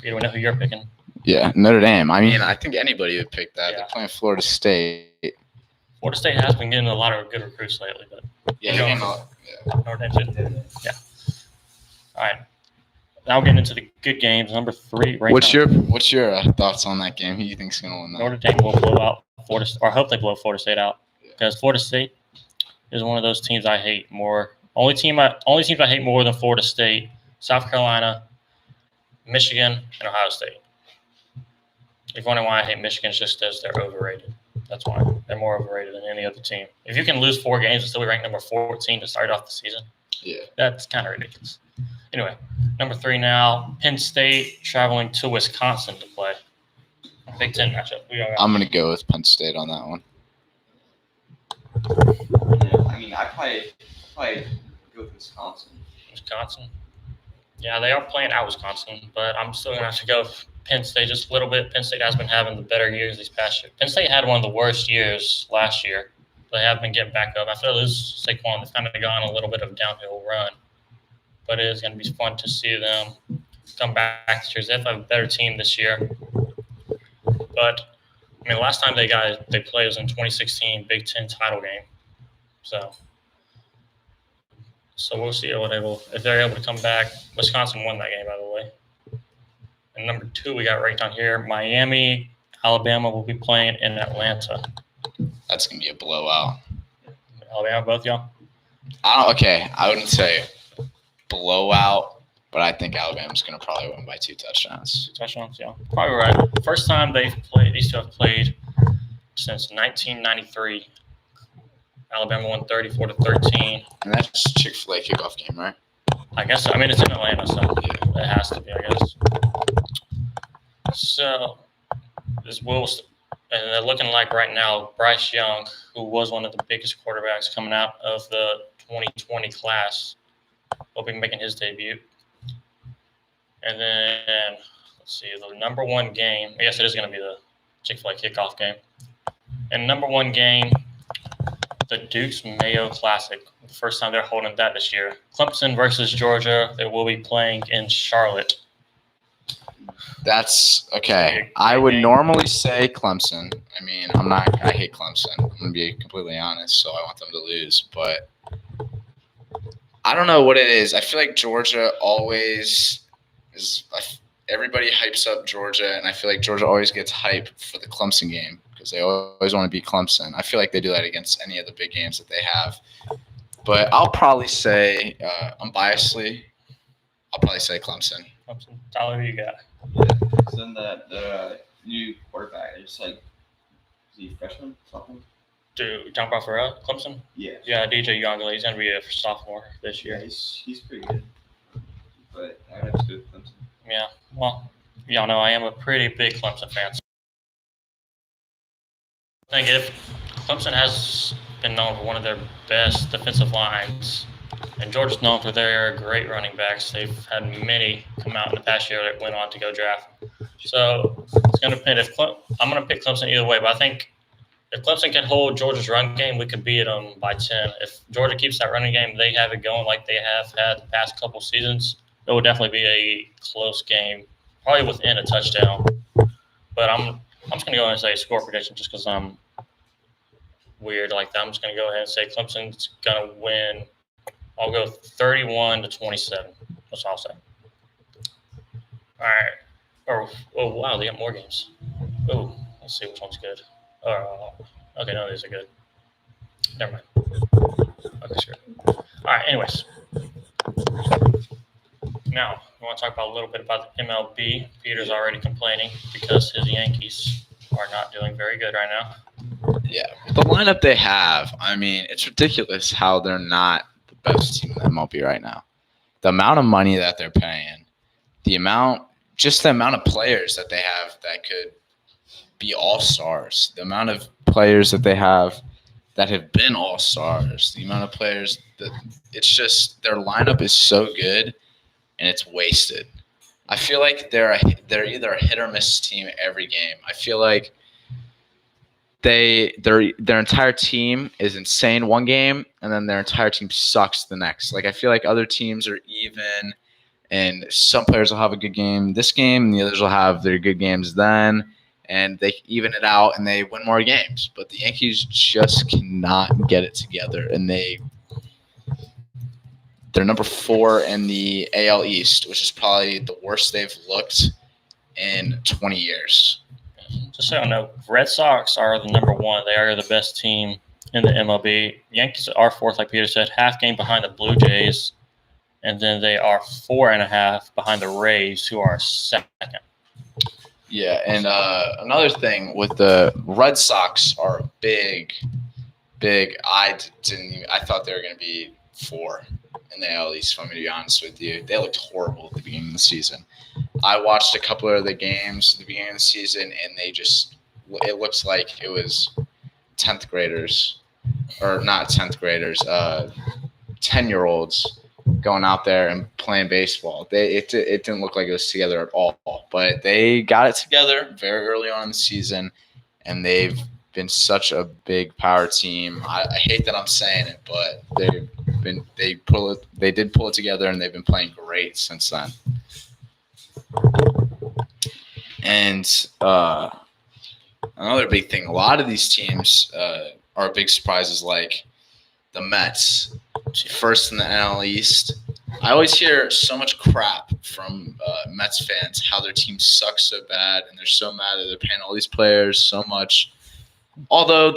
Speaker 5: Peter, we know who you're picking.
Speaker 1: Yeah, Notre Dame. I mean, I think anybody would pick that.
Speaker 5: Yeah.
Speaker 1: They're playing Florida State.
Speaker 5: Florida State has been getting a lot of good recruits lately, but Notre Dame too. Yeah. All right. Now getting into the good games. Number 3.
Speaker 1: What's your thoughts on that game? Who do you think's going to win that?
Speaker 5: Notre Dame will blow out Florida, or I hope they blow Florida State out, because Florida State is one of those teams I hate more. Only teams I hate more than Florida State: South Carolina, Michigan, and Ohio State. If you're wondering why I hate Michigan, it's just because they're overrated. That's why they're more overrated than any other team. If you can lose 4 games and still be ranked number 14 to start off the season, that's kind of ridiculous. Anyway, number 3 now, Penn State traveling to Wisconsin to play. Big Ten matchup.
Speaker 1: I'm going to go with Penn State on that one.
Speaker 3: Yeah, I mean, I probably go with Wisconsin.
Speaker 5: Wisconsin? Yeah, they are playing at Wisconsin, but I'm still going to have to go with Penn State just a little bit. Penn State has been having the better years these past years. Penn State had one of the worst years last year. They have been getting back up. After they lose Saquon, they've kind of gone a little bit of a downhill run. But it is going to be fun to see them come back this year. They have a better team this year. But, I mean, last time they played was in 2016 Big Ten title game. So we'll see if they're able to come back. Wisconsin won that game, by the way. And number 2, we got right down here. Miami, Alabama will be playing in Atlanta.
Speaker 1: That's going to be a blowout.
Speaker 5: Alabama, both y'all?
Speaker 1: I wouldn't say blowout, but I think Alabama's going to probably win by 2 touchdowns.
Speaker 5: 2 touchdowns, yeah. Probably right. First time these two have played since 1993. Alabama won 34-13.
Speaker 1: And that's Chick-fil-A kickoff game, right?
Speaker 5: I guess so. I mean, it's in Atlanta, so it has to be, I guess. So, and they're looking like right now, Bryce Young, who was one of the biggest quarterbacks coming out of the 2020 class, will be making his debut. And then, let's see, the number 1 game, I guess it is going to be the Chick-fil-A kickoff game. And number 1 game, the Duke's Mayo Classic. The first time they're holding that this year. Clemson versus Georgia. They will be playing in Charlotte.
Speaker 1: That's okay. I would normally say Clemson. I mean, I hate Clemson. I'm going to be completely honest, so I want them to lose. But I don't know what it is. I feel like Georgia always is – everybody hypes up Georgia, and I feel like Georgia always gets hype for the Clemson game because they always want to beat Clemson. I feel like they do that against any of the big games that they have. But I'll probably say, unbiasedly, I'll probably say Clemson.
Speaker 5: Clemson. Tyler, who you got?
Speaker 3: Yeah, then the new quarterback, it's like, is he freshman, sophomore?
Speaker 5: Dude, you talking about for Clemson?
Speaker 3: Yeah.
Speaker 5: Yeah, DJ Youngler. He's going to be a sophomore this year.
Speaker 3: Yeah, he's pretty good. But I would have to go with Clemson.
Speaker 5: Yeah, well, y'all know I am a pretty big Clemson fan. I think if Clemson has been known for one of their best defensive lines, and Georgia's known for their great running backs. They've had many come out in the past year that went on to go draft. So it's going to depend. I'm going to pick Clemson either way, but I think if Clemson can hold Georgia's run game, we could beat them by 10. If Georgia keeps that running game, they have it going like they have had the past couple seasons, it will definitely be a close game, probably within a touchdown. But I'm just going to go ahead and say score prediction just because I'm weird like that. I'm just going to go ahead and say Clemson's going to win. I'll go 31-27. That's all I'll say. All right. Oh, wow, they got more games. Oh, let's see which one's good. Okay, no, these are good. Never mind. Okay, screw it. All right, anyways. Now, I want to talk about a little bit about the MLB. Peter's already complaining because his Yankees are not doing very good right now.
Speaker 1: Yeah, the lineup they have, I mean, it's ridiculous how they're not the best team in the MLB right now. The amount of money that they're paying, the amount of players that they have that could be all-stars, the amount of players that they have that have been all-stars, the amount of players that it's just their lineup is so good and it's wasted. I feel like they're either a hit or miss team every game. I feel like their entire team is insane one game and then their entire team sucks the next. Like I feel like other teams are even and some players will have a good game this game and the others will have their good games then and they even it out and they win more games. But the Yankees just cannot get it together and they're number 4 in the AL East, which is probably the worst they've looked in 20 years.
Speaker 5: Just so you know, Red Sox are the number 1. They are the best team in the MLB. Yankees are 4th, like Peter said, half game behind the Blue Jays, and then they are 4.5 behind the Rays, who are 2nd.
Speaker 1: Yeah, and another thing with the Red Sox are big. I thought they were going to be 4 in the AL East, if I'm going to be honest with you. They looked horrible at the beginning of the season. I watched a couple of the games at the beginning of the season, and it looks like it was 10th graders, or not 10th graders, 10-year-olds going out there and playing baseball. It didn't look like it was together at all, but they got it together very early on in the season, and they've been such a big power team. I hate that I'm saying it, but they did pull it together, and they've been playing great since then. And another big thing, a lot of these teams are big surprises, like the Mets, first in the NL East. I always hear so much crap from Mets fans, how their team sucks so bad, and they're so mad that they're paying all these players so much. Although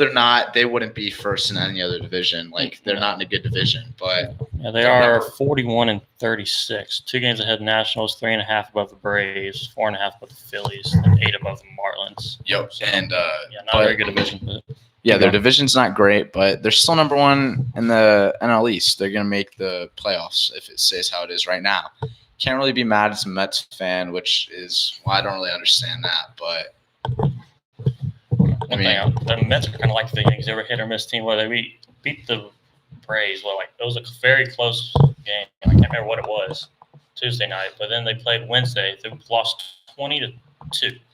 Speaker 1: they wouldn't be first in any other division. Like, they're not in a good division, but
Speaker 5: yeah, they are 41-36, 2 games ahead of Nationals, 3.5 above the Braves, 4.5 above the Phillies, and 8 above the Marlins.
Speaker 1: Yep,
Speaker 5: So,
Speaker 1: and
Speaker 5: not a very good division. But
Speaker 1: yeah, their division's not great, but they're still number 1 in the NL East. They're gonna make the playoffs if it stays how it is right now. Can't really be mad as a Mets fan, which is I don't really understand that, but.
Speaker 5: The Mets are kind of like the Yankees. They were a hit or miss team. Where they beat the Braves. Well, it was a very close game. I can't remember what it was Tuesday night, but then they played Wednesday. They lost 20-2.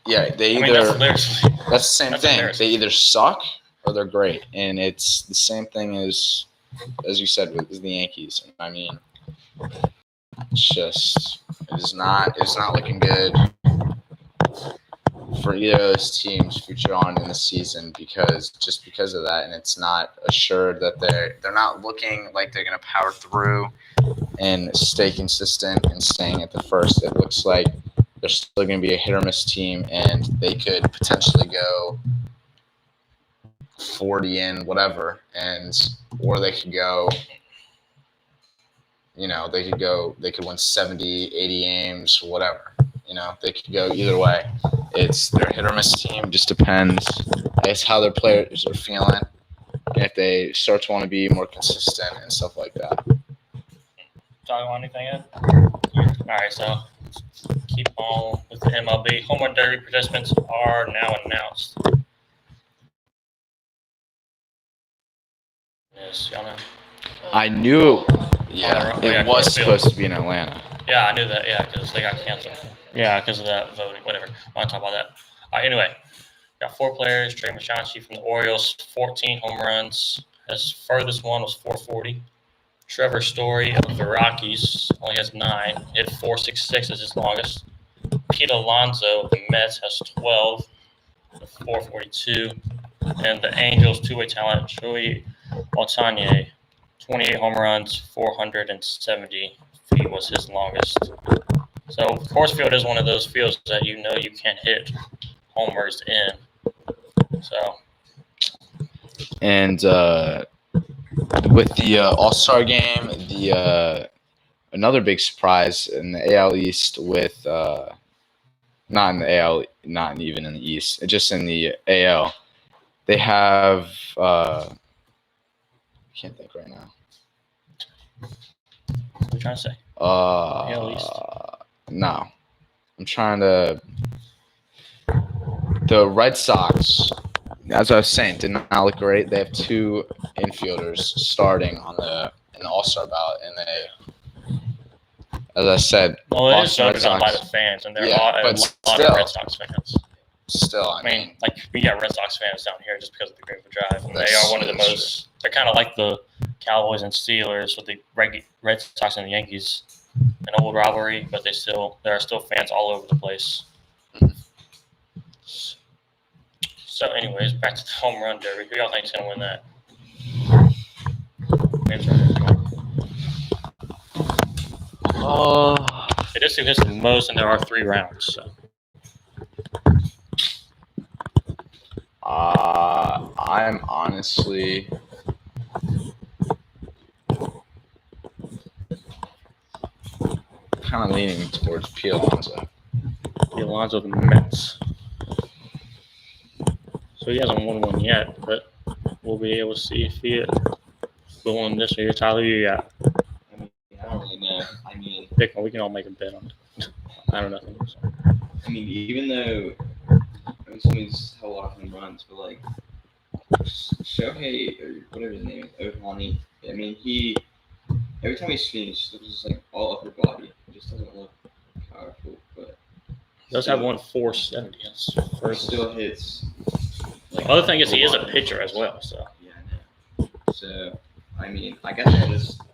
Speaker 1: Yeah, that's the same thing. They either suck or they're great, and it's the same thing as you said with the Yankees. I mean, it's not looking good for either of those teams future on in the season because of that, and it's not assured that they're not looking like they're going to power through and stay consistent and staying at the first. It looks like they're still going to be a hit or miss team, and they could potentially go 40 and whatever, or they could go. They could win 70, 80 games, whatever. They could go either way. They're a hit or miss team. Just depends, I guess, how their players are feeling and if they start to want to be more consistent and stuff like that.
Speaker 5: Talking about anything, Ed? All right, so keep on with the MLB. Home run derby participants are now announced. Yes, y'all know.
Speaker 1: I knew. Yeah, it was supposed to be in Atlanta.
Speaker 5: Yeah, I knew that. Yeah, because they got canceled. Yeah, because of that voting. Whatever. I want to talk about that. All right, anyway, got 4 players. Trey Mancini from the Orioles, 14 home runs. His furthest one was 440. Trevor Story of the Rockies only has 9. Hit 466 is his longest. Pete Alonso of the Mets has 12, with 442. And the Angels' two-way talent, Joey Altanier, 28 home runs, 470 feet was his longest. So Coors Field is one of those fields that you can't hit homers in. So.
Speaker 1: And with the All-Star game, another big surprise in the AL East with not in the AL, not even in the East, just in the AL. They have I can't think right now.
Speaker 5: What are you trying to say? AL East.
Speaker 1: No, I'm trying to. The Red Sox, as I was saying, did not look great. They have 2 infielders starting in the All-Star ballot, and they, as I said,
Speaker 5: Well, it is
Speaker 1: Boston Red
Speaker 5: voted on by
Speaker 1: Sox.
Speaker 5: the fans, and there
Speaker 1: Yeah,
Speaker 5: are a
Speaker 1: but
Speaker 5: lot
Speaker 1: still.
Speaker 5: of Red Sox fans.
Speaker 1: Still, I
Speaker 5: I mean, like we got Red Sox fans down here just because of the Greenwood Drive, and they are one of the most. They're kind of like the Cowboys and Steelers with the Red Sox and the Yankees, an old rivalry, but there are still fans all over the place. So, anyways, back to the home run derby. Who y'all think is gonna win that? It is who hits the most, and there are 3 rounds. So.
Speaker 1: I'm honestly kind of leaning towards Pete Alonso.
Speaker 5: Pete Alonso, the Mets. So he hasn't won one yet, but we'll be able to see if he will win this year. Tyler, you got?
Speaker 3: I don't really know. I mean,
Speaker 5: Pick one. We can all make a bet on it. I don't know.
Speaker 3: I mean, even though somebody's had a lot of home runs, but like Shohei or whatever his name is, Ohtani. I mean, every time he's finished, it looks just like all upper body. It just doesn't look powerful, but
Speaker 5: he does have 470. That's first.
Speaker 3: Still hits.
Speaker 5: Like, the other thing is he is a pitcher as well. So
Speaker 3: yeah, I know. So I mean, I guess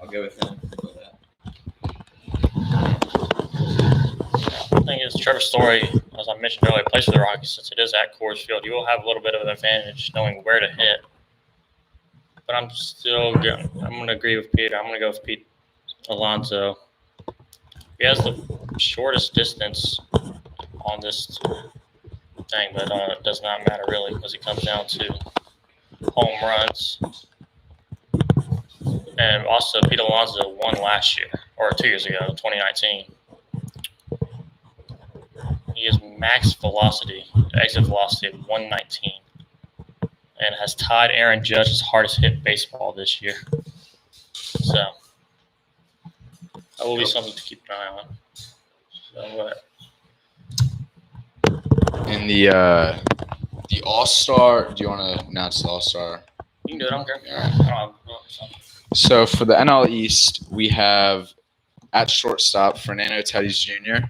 Speaker 3: I'll go with him for that.
Speaker 5: The thing is, Trevor Story, as I mentioned earlier, plays for the Rockies. Since it is at Coors Field, you will have a little bit of an advantage knowing where to hit. But I'm going to agree with Peter. I'm going to go with Pete Alonso. He has the shortest distance on this thing, but it does not matter really because it comes down to home runs. And also, Pete Alonso won last year, or 2 years ago, 2019. He has max velocity, exit velocity of 119, and has tied Aaron Judge's hardest hit baseball this year. So that will be something to keep an eye on. So
Speaker 1: In the All-Star, do you want to announce the All-Star?
Speaker 5: you can do it. I don't care.
Speaker 1: All right. So for the NL East, we have at shortstop Fernando Tatis Jr.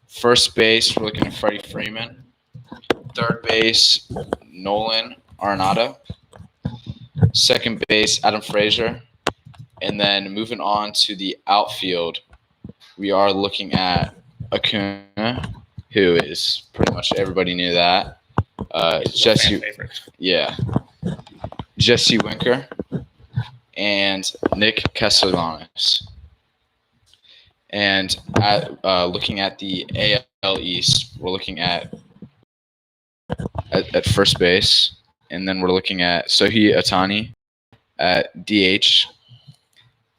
Speaker 1: First base, we're looking at Freddie Freeman. Third base, Nolan Arenado. Second base, Adam Frazier. And then moving on to the outfield, we are looking at Acuna, who is pretty much everybody knew that. Jesse Winker and Nick Castellanos. And looking at the AL East, we're looking at first base, and then we're looking at Shohei Ohtani at DH.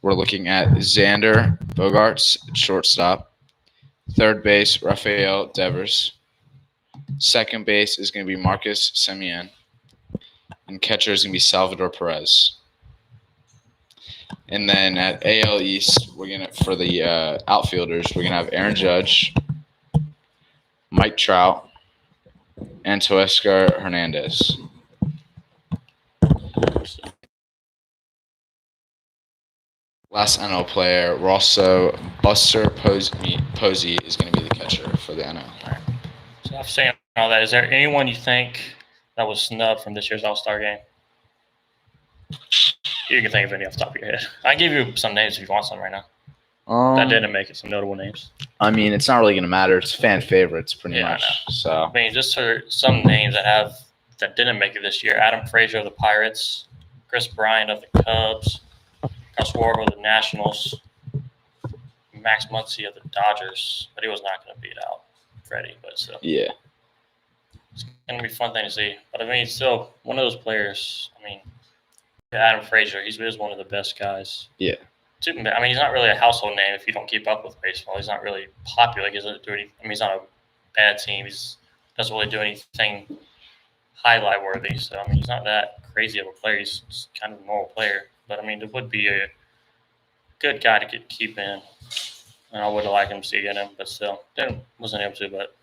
Speaker 1: We're looking at Xander Bogaerts at shortstop. Third base, Rafael Devers. Second base is going to be Marcus Semien. And catcher is going to be Salvador Perez. And then at AL East, for the outfielders, we're gonna have Aaron Judge, Mike Trout, and Teoscar Hernandez. Last NL player, we're also Buster Posey is gonna be the catcher for the NL.
Speaker 5: All right. So after saying all that, is there anyone you think that was snubbed from this year's All-Star game? You can think of any off the top of your head. I can give you some names if you want some right now. That didn't make it. Some notable names.
Speaker 1: I mean, it's not really going to matter. It's fan favorites, pretty much.
Speaker 5: I know.
Speaker 1: So
Speaker 5: I mean, just for some names that didn't make it this year: Adam Frazier of the Pirates, Chris Bryant of the Cubs, Kyle Schwarber of the Nationals, Max Muncy of the Dodgers, but he was not going to beat out Freddie. But still,
Speaker 1: yeah,
Speaker 5: it's going to be a fun thing to see. But I mean, still one of those players. I mean. Adam Frazier, he's one of the best guys.
Speaker 1: Yeah.
Speaker 5: I mean, he's not really a household name if you don't keep up with baseball. He's not really popular. He's not a bad team. He doesn't really do anything highlight worthy. So I mean, he's not that crazy of a player. He's just kind of a normal player. But I mean, it would be a good guy to keep in, and I would have liked him to see again him, but still, wasn't able to. But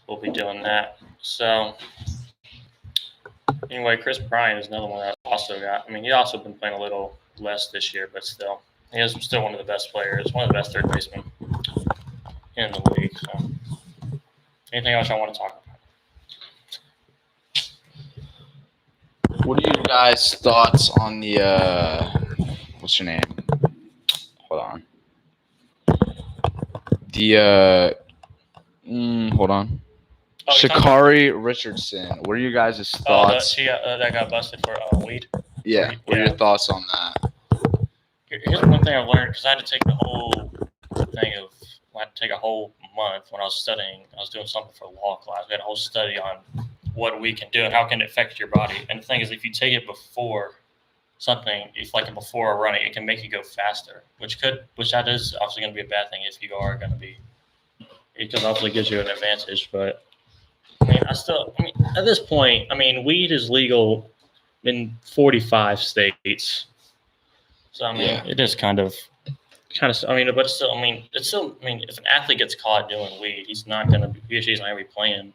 Speaker 5: we'll be doing that. So anyway, Chris Bryant is another one that I also got. I mean, he's also been playing a little less this year, but still, he is still one of the best players, one of the best third basemen in the league. So, anything else I want to talk about?
Speaker 1: What are you guys' thoughts on the what's your name? Hold on. The hold on.
Speaker 5: Oh,
Speaker 1: Sha'Carri Richardson. What are you guys' thoughts?
Speaker 5: That got busted for weed.
Speaker 1: Yeah. What are your thoughts on that?
Speaker 5: Here's one thing I've learned, because I had to take the whole thing of, I had to take a whole month when I was studying. I was doing something for a law class. We had a whole study on what we can do and how can it affect your body. And the thing is, if you take it before something, if like before a running, it can make you go faster, which that is obviously going to be a bad thing if you are going to be, because obviously gives you an advantage. But I mean, at this point, I mean, weed is legal in 45 states. So I mean, It is kind of. I mean, but still, I mean, it's still. I mean, if an athlete gets caught doing weed, he's not going to be. He's not going to be playing.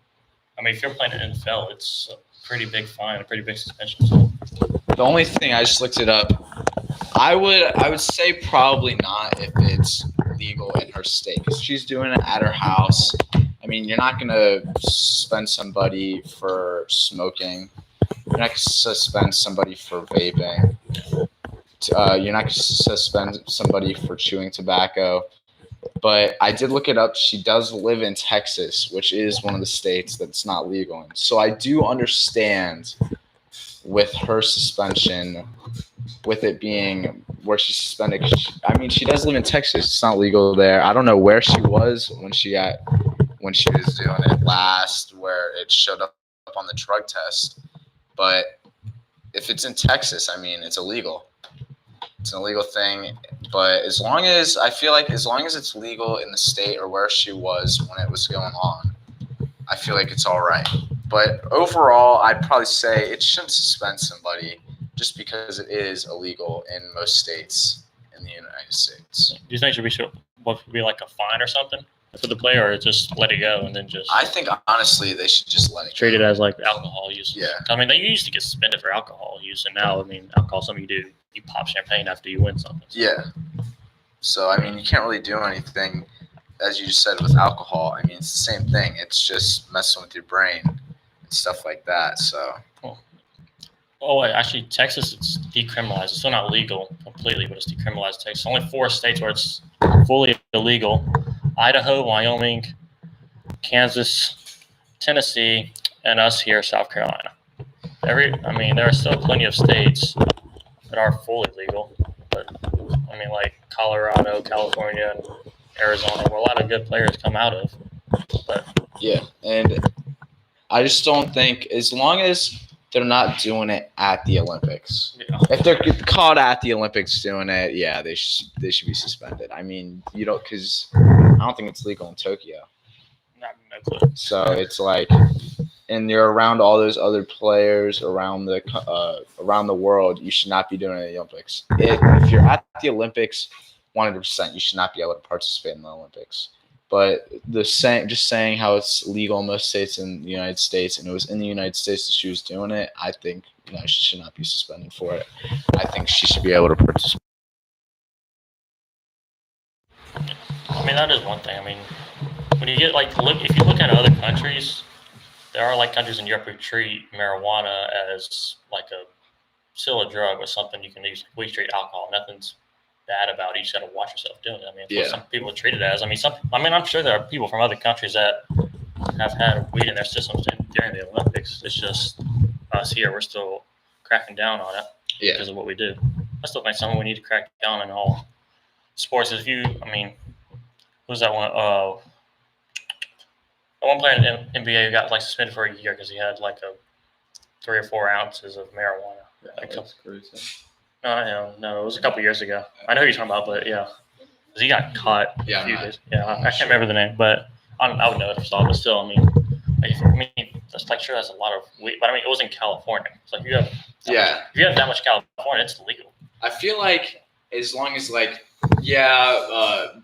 Speaker 5: I mean, if you're playing in NFL, it's a pretty big fine, a pretty big suspension. So.
Speaker 1: The only thing, I just looked it up. I would say probably not if it's legal in her state, because she's doing it at her house. I mean, you're not gonna suspend somebody for smoking. You're not gonna suspend somebody for vaping. You're not gonna suspend somebody for chewing tobacco. But I did look it up. She does live in Texas, which is one of the states that's not legal in. So I do understand with her suspension, with it being where she's suspended. I mean, she does live in Texas. It's not legal there. I don't know where she was when she was doing it last, where it showed up on the drug test. But if it's in Texas, I mean, it's illegal. It's an illegal thing. But as long as it's legal in the state or where she was when it was going on, I feel like it's all right. But overall, I'd probably say it shouldn't suspend somebody just because it is illegal in most states in the United States.
Speaker 5: Do you think it should be like a fine or something for the player, or just let it go and then just?
Speaker 1: I think honestly they should just let it
Speaker 5: treat
Speaker 1: go.
Speaker 5: it as like alcohol use.
Speaker 1: Yeah.
Speaker 5: I mean, they used to get suspended for alcohol use, and now I mean, alcohol is something you do. You pop champagne after you win something.
Speaker 1: Yeah. So I mean, you can't really do anything, as you just said, with alcohol. I mean, it's the same thing. It's just messing with your brain and stuff like that. So.
Speaker 5: Oh, wait, actually, Texas, it's decriminalized. It's still not legal completely, but it's decriminalized. Texas. Only 4 states where it's fully illegal: Idaho, Wyoming, Kansas, Tennessee, and us here, South Carolina. I mean, there are still plenty of states that are fully legal, but I mean, like Colorado, California, and Arizona, where a lot of good players come out of. But
Speaker 1: yeah, and I just don't think, as long as they're not doing it at the Olympics.
Speaker 5: Yeah.
Speaker 1: If they're caught at the Olympics doing it, yeah, they should be suspended. I mean, because I don't think it's legal in Tokyo.
Speaker 5: No clue.
Speaker 1: So it's like, and you're around all those other players around the world. You should not be doing it at the Olympics. If you're at the Olympics, 100%, you should not be able to participate in the Olympics. But just saying how it's legal in most states in the United States, and it was in the United States that she was doing it, I think she should not be suspended for it. I think she should be able to participate.
Speaker 5: I mean, that is one thing. I mean, when you get if you look at other countries, there are like countries in Europe who treat marijuana as like still a drug or something you can use. We treat alcohol. Nothing's bad about it. You just got to watch yourself doing it. I mean, it's what some people treat it as. I mean, I'm sure there are people from other countries that have had weed in their systems during the Olympics. It's just us here. We're still cracking down on it because of what we do. I still think something we need to crack down in all sports. Who's that one? One player in the NBA who got suspended for a year because he had 3 or 4 ounces of marijuana.
Speaker 3: Yeah, that's crazy.
Speaker 5: No, it was a couple years ago. I know who you're talking about, but yeah, because he got caught a few days. Yeah, I can't remember the name, but I would know it if I saw it, but still, I mean, that's like sure that's a lot of weed, but I mean, it was in California. So if you have if you have that much California, it's legal.
Speaker 1: I feel like as long as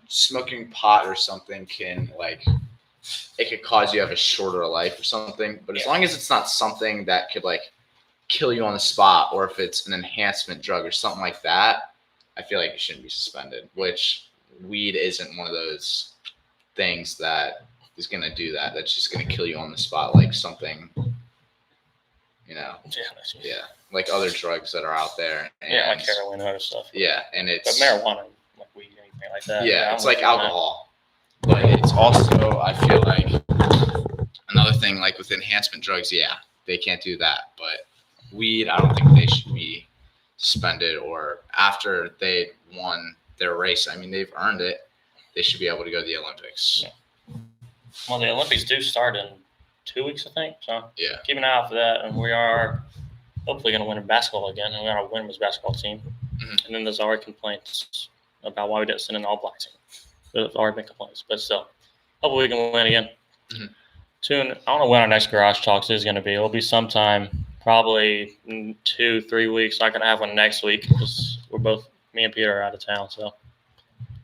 Speaker 1: smoking pot or something can it could cause you to have a shorter life or something. But as long as it's not something that could kill you on the spot, or if it's an enhancement drug or something like that, I feel like it shouldn't be suspended. Which weed isn't one of those things that is gonna do that. That's just gonna kill you on the spot, like something, like other drugs that are out there. And,
Speaker 5: like heroin and other stuff.
Speaker 1: Yeah, and it's
Speaker 5: but marijuana, like weed, anything like that.
Speaker 1: Yeah, it's like alcohol, but it's also, I feel like, another thing like with enhancement drugs. Yeah, they can't do that, but weed, I don't think they should be suspended or after they won their race. I mean, they've earned it. They should be able to go to the Olympics.
Speaker 5: Yeah. Well, the Olympics do start in 2 weeks, I think. So keep an eye out for that. And we are hopefully going to win in basketball again. And we got a women's basketball team. Mm-hmm. And then there's already complaints about why we didn't send in the All Black team. There's already been complaints, but still, hopefully we can win again. Mm-hmm. Soon, I don't know when our next Garage Talks is going to be. It'll be sometime, probably 2-3 weeks. Not going to have one next week because me and Peter are out of town, so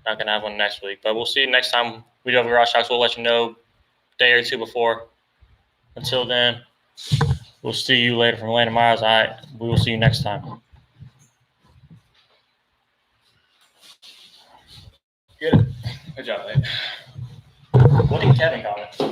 Speaker 5: not going to have one next week. But we'll see you next time we do have Garage Talks. We'll let you know a day or two before. Until then, we'll see you later from Landon Myers. We will see you next time. Good job, mate. What did Kevin comment?